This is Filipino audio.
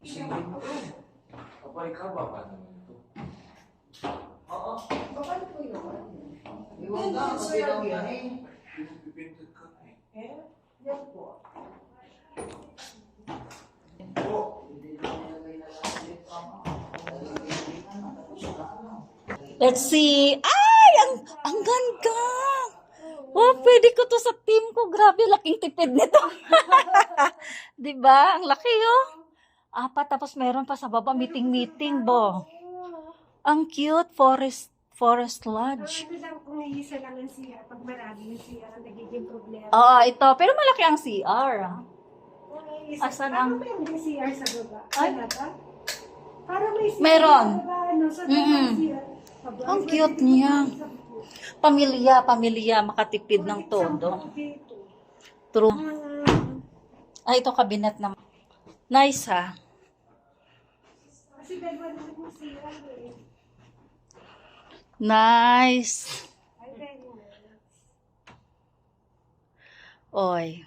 Sige mo. Kapag ikaw ba pa naman ito? Oo. Bakit po yun? Iwan ka, kasi lang yan eh. Pipinted ka eh. Yan po. Let's see. Ay, ang ganda. Oh, pwede ko to sa team ko. Grabe, laking tipid nito. 'Di ba? Ang laki oh. Apat, tapos meron pa sa baba meeting bo. Ang cute, forest lodge. Ito lang kung iisa lang ang CR. Pag marami yung CR, ang nagiging problema. Oo, ito. Pero malaki ang CR. Kung iisa, Asan parang ang- may hindi CR sa baba. Ay. Ano ba? Parang may CR Meron. sa baba. Ano, sa baba Mm-mm. CR. Aba, Ang pwede cute dito niya. sa buko. Pamilya, makatipid ng todo. Dito. True. Ay, ito kabinet na. Nice ha. Kasi dalawa naman yung CR eh. Nice. Ay, very nice. Oy.